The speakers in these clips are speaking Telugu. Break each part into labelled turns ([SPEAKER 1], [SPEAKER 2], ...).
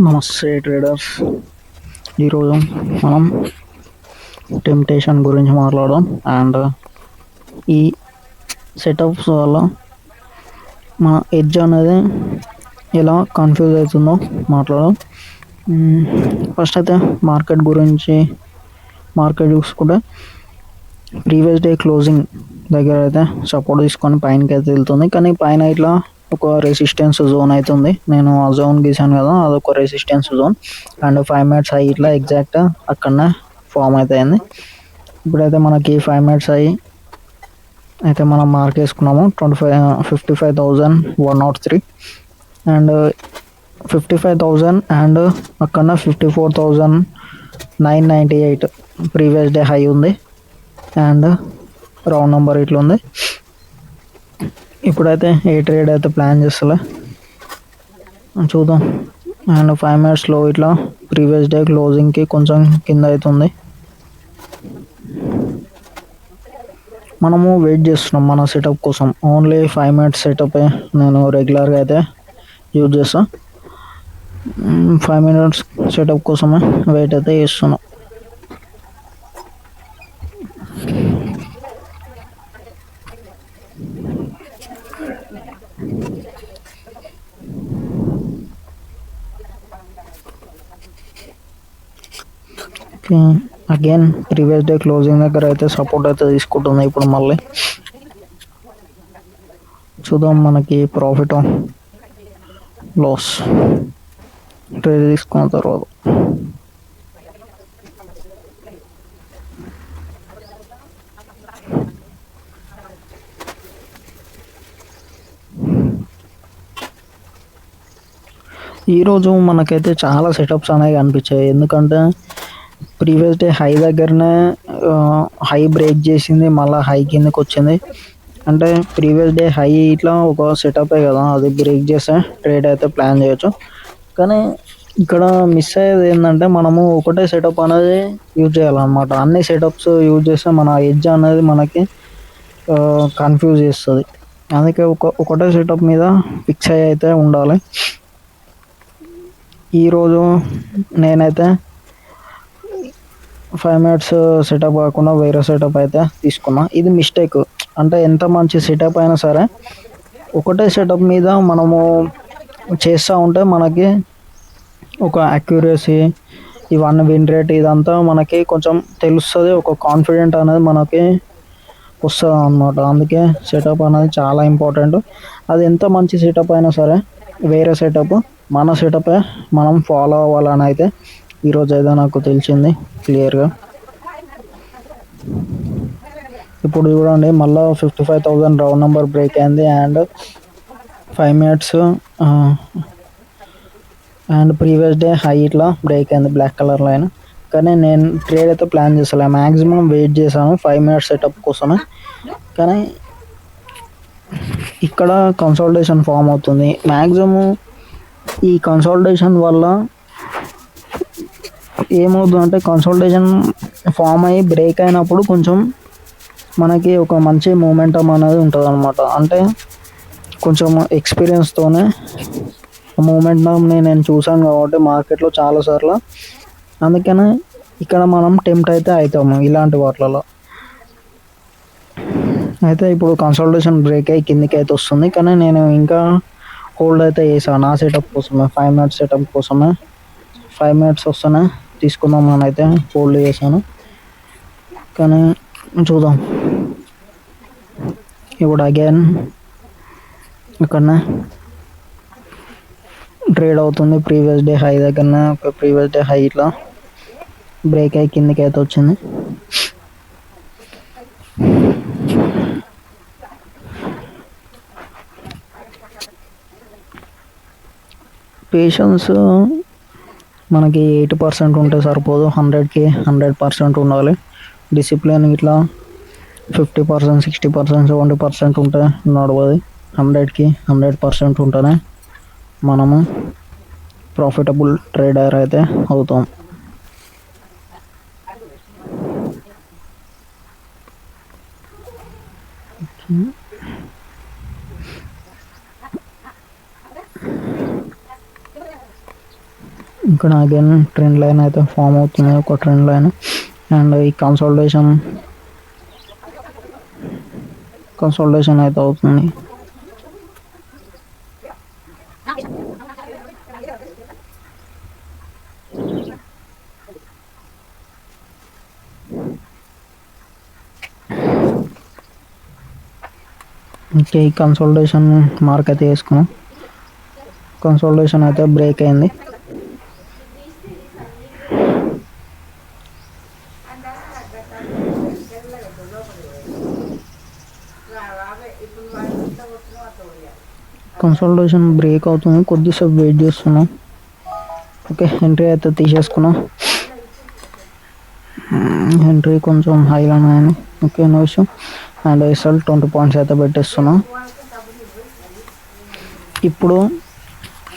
[SPEAKER 1] నమస్తే ట్రేడర్స్. ఈరోజు మనం టెంప్టేషన్ గురించి మాట్లాడదాం అండ్ ఈ సెటప్స్ వల్ల మన ఎడ్జ్ అనేది ఎలా కన్ఫ్యూజ్ అవుతుందో మాట్లాడదాం. ఫస్ట్ అయితే మార్కెట్ చూసుకుంటే ప్రీవియస్ డే క్లోజింగ్ దగ్గర అయితే సపోర్ట్ తీసుకొని పైనకి అయితే వెళ్తుంది, కానీ పైన ఇట్లా ఒక రెసిస్టెన్స్ జోన్ అవుతుంది. నేను ఆ జోన్ గీసాను కదా, అదొక resistance zone and 5 minutes high ఇట్లా ఎగ్జాక్ట్ అక్కడనే ఫామ్ అవుతాయింది. ఇప్పుడైతే మనకి 5 మినిట్స్ హై అయితే మనం మార్క్ చేసుకున్నాము 55,103 అండ్ 55,000 అండ్ అక్కడ 54,998 ప్రీవియస్ డే హై ఉంది అండ్ రౌండ్ నెంబర్ ఇట్లా ఉంది. ఇప్పుడైతే ఏ ట్రేడ్ అయితే ప్లాన్ చేస్తలే, చూద్దాం. అండ్ 5 మినిట్స్లో ఇట్లా ప్రీవియస్ డే క్లోజింగ్కి కొంచెం కింద అవుతుంది. మనము వెయిట్ చేస్తున్నాం మన సెటప్ కోసం. ఓన్లీ 5 మినిట్స్ సెటప్ నేను రెగ్యులర్గా అయితే యూజ్ చేస్తాను. 5 మినిట్స్ సెటప్ కోసమే వెయిట్ అయితే చేస్తున్నాం. అగైన్ ప్రీవియస్ డే క్లోజింగ్ దగ్గర అయితే సపోర్ట్ అయితే తీసుకుంటుంది. ఇప్పుడు మళ్ళీ చూద్దాం మనకి ప్రాఫిట్ లాస్ ట్రేడ్ తీసుకున్న తర్వాత. ఈరోజు మనకైతే చాలా సెటప్స్ అనేవి కనిపించాయి, ఎందుకంటే ప్రీవియస్ డే హై దగ్గరనే హై బ్రేక్ చేసింది, మళ్ళీ హై కిందకి వచ్చింది. అంటే ప్రీవియస్ డే హై ఇట్లా ఒక సెటపే కదా, అది బ్రేక్ చేస్తే ట్రేడ్ అయితే ప్లాన్ చేయొచ్చు. కానీ ఇక్కడ మిస్ అయ్యేది ఏంటంటే మనము ఒకటే సెటప్ అనేది యూజ్ చేయాలన్నమాట. అన్ని సెటప్స్ యూజ్ చేస్తే మన ఎడ్జ్ అనేది మనకి కన్ఫ్యూజ్ చేస్తుంది. అందుకే ఒకటే సెటప్ మీద ఫిక్స్ అయ్యి అయితే ఉండాలి. ఈరోజు నేనైతే 5 మినిట్స్ సెటప్ కాకుండా వేరే సెటప్ అయితే తీసుకున్నా. ఇది మిస్టేక్. అంటే ఎంత మంచి సెటప్ అయినా సరే ఒకటే సెటప్ మీద మనము చేస్తూ ఉంటే మనకి ఒక అక్యురసీ, ఇవన్నీ విన్ రేట్ ఇదంతా మనకి కొంచెం తెలుస్తుంది. ఒక కాన్ఫిడెంట్ అనేది మనకి వస్తుంది అన్నమాట. అందుకే సెటప్ అనేది చాలా ఇంపార్టెంట్. అది ఎంత మంచి సెటప్ అయినా సరే వేరే సెటప్ మన సెటపే మనం ఫాలో అవ్వాలని అయితే ఈరోజు అయితే నాకు తెలిసింది క్లియర్గా. ఇప్పుడు చూడండి మళ్ళీ 55,000 రౌండ్ నెంబర్ బ్రేక్ అయింది and 5 minutes and previous day high ఇట్లా బ్రేక్ అయింది బ్లాక్ కలర్ లైన్. కానీ నేను ట్రేడ్ అయితే ప్లాన్ చేసలే, మ్యాక్సిమం వెయిట్ చేశాను 5 మినిట్స్ సెటప్ కోసమే. కానీ ఇక్కడ కన్సల్టేషన్ ఫామ్ అవుతుంది. మ్యాక్సిమం ఈ కన్సల్టేషన్ వల్ల ఏమవుతుందంటే కన్సల్టేషన్ ఫామ్ అయ్యి బ్రేక్ అయినప్పుడు కొంచెం మనకి ఒక మంచి మూమెంటం అనేది ఉంటుంది అనమాట. అంటే కొంచెం ఎక్స్పీరియన్స్తోనే మూమెంటంని నేను చూసాను కాబట్టి మార్కెట్లో చాలాసార్లు. అందుకనే ఇక్కడ మనం టెంప్ట్ అయితే అవుతాము ఇలాంటి వాటిలలో. అయితే ఇప్పుడు కన్సల్టేషన్ బ్రేక్ అయ్యి కిందికి అయితే వస్తుంది, కానీ నేను ఇంకా హోల్డ్ అయితే చేశాను నా సెటప్ కోసమే. 5 మినిట్స్ సెటప్ కోసమే 5 మినిట్స్ వస్తేనే తీసుకుందామని అయితే హోల్డ్ చేశాను. కానీ చూద్దాం. ఇప్పుడు అగైన్ ఇక్కడనే ట్రేడ్ అవుతుంది. ప్రీవియస్ డే హై దగ్గరనే ప్రీవియస్ డే హై ఇట్లా బ్రేక్ అయ్యి కిందికి అయితే వచ్చింది. పేషెన్స్ మనకి 80% ఉంటే సరిపోదు, 100కి 100% ఉండాలి. డిసిప్లిన్ ఇట్లా 50%, 60%, 70% ఉంటే నడవది. 100కి 100% ఉంటేనే మనము ప్రాఫిటబుల్ ట్రేడర్ అయితే అవుతాం. ఇక్కడ అగైన్ ట్రెండ్ లైన్ అయితే ఫామ్ అవుతుంది, ఒక ట్రెండ్ లైన్. అండ్ ఈ కన్సల్టేషన్ అయితే అవుతుంది. ఓకే, ఈ కన్సల్టేషన్ మార్క్ అయితే వేసుకున్నాం. కన్సల్టేషన్ అయితే బ్రేక్ అయింది. కన్సల్టేషన్ బ్రేక్ అవుతుంది, కొద్దిసేపు వెయిట్ చేస్తున్నాం. ఓకే, ఎంట్రీ అయితే తీసేసుకున్నాం. ఎంట్రీ కొంచెం హైలోనే అయింది. Okay, no issue. And SL 20 points అయితే పెట్టేస్తున్నాం. ఇప్పుడు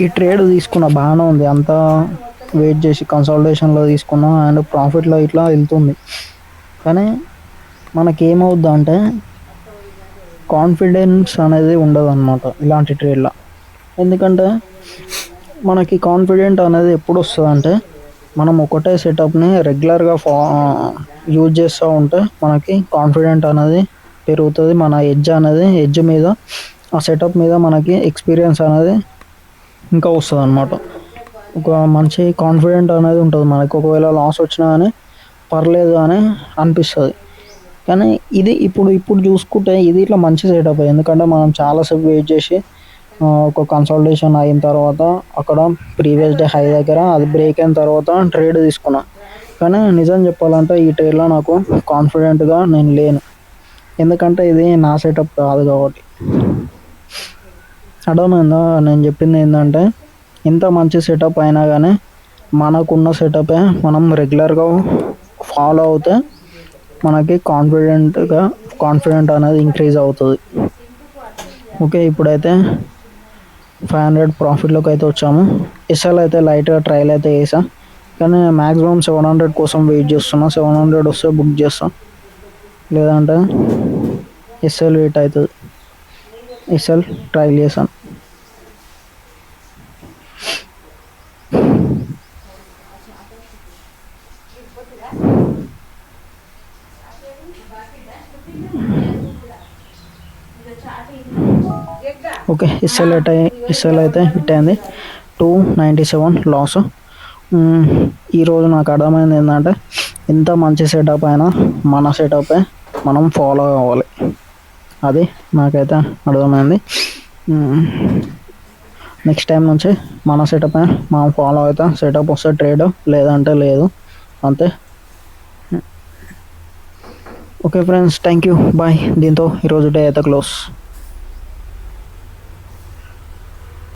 [SPEAKER 1] ఈ ట్రేడ్ తీసుకున్న బాగానే ఉంది, అంతా వెయిట్ చేసి కన్సల్టేషన్లో తీసుకున్నాం అండ్ ప్రాఫిట్లో ఇట్లా వెళ్తుంది. కానీ మనకేమవుద్ది అంటే కాన్ఫిడెన్స్ అనేది ఉండదు అన్నమాట ఇలాంటి ట్రేడ్లో. ఎందుకంటే మనకి కాన్ఫిడెంట్ అనేది ఎప్పుడు వస్తుంది అంటే మనం ఒకటే సెటప్ని రెగ్యులర్గా యూజ్ చేస్తూ ఉంటే మనకి కాన్ఫిడెంట్ అనేది పెరుగుతుంది. మన ఎడ్జ్ మీద, ఆ సెటప్ మీద మనకి ఎక్స్పీరియన్స్ అనేది ఇంకా వస్తుంది అన్నమాట. ఒక మంచి కాన్ఫిడెంట్ అనేది ఉంటుంది మనకి. ఒకవేళ లాస్ వచ్చినా కానీ పర్లేదు అని అనిపిస్తుంది. కానీ ఇది ఇప్పుడు చూసుకుంటే ఇది ఇట్లా మంచి సెటప్. ఎందుకంటే మనం చాలాసేపు వెయిట్ చేసి ఒక కన్సల్టేషన్ అయిన తర్వాత అక్కడ ప్రీవియస్ డే హై దగ్గర అది బ్రేక్ అయిన తర్వాత ట్రేడ్ తీసుకున్నా. కానీ నిజం చెప్పాలంటే ఈ ట్రేడ్లో నాకు కాన్ఫిడెంట్గా నేను లేను. ఎందుకంటే ఇది నా సెటప్ కాదు కాబట్టి. అర్థమైందా నేను చెప్పింది? ఏంటంటే ఇంత మంచి సెటప్ అయినా కానీ మనకున్న సెటపే మనం రెగ్యులర్గా ఫాలో అవుతే మనకి కాన్ఫిడెంట్ అనేది ఇంక్రీజ్ అవుతుంది. ఓకే, ఇప్పుడైతే 500 ప్రాఫిట్లోకి అయితే వచ్చాము. ఎస్ఎల్ అయితే లైట్గా ట్రయల్ అయితే వేసా, కానీ మ్యాక్సిమం 700 కోసం వెయిట్ చేస్తున్నా. 700 వస్తే బుక్ చేస్తా, లేదంటే ఎస్ఎల్ వెయిట్ అవుతుంది. ఎస్ఎల్ ట్రయల్ చేశాను. ఓకే, ఎస్ఎల్ అయితే హిట్ అయింది. 297 లాస్. ఈరోజు నాకు అర్థమైంది ఏంటంటే ఎంత మంచి సెటప్ అయినా మన సెటపే మనం ఫాలో అవ్వాలి. అది నాకైతే అర్థమైంది. నెక్స్ట్ టైం నుంచి మన సెటపే మనం ఫాలో అవుతాం. సెటప్ వస్తే ట్రేడ్, లేదంటే లేదు, అంతే. Okay friends, thank you, bye. దీంతో ఈరోజు డే అయితే క్లోజ్.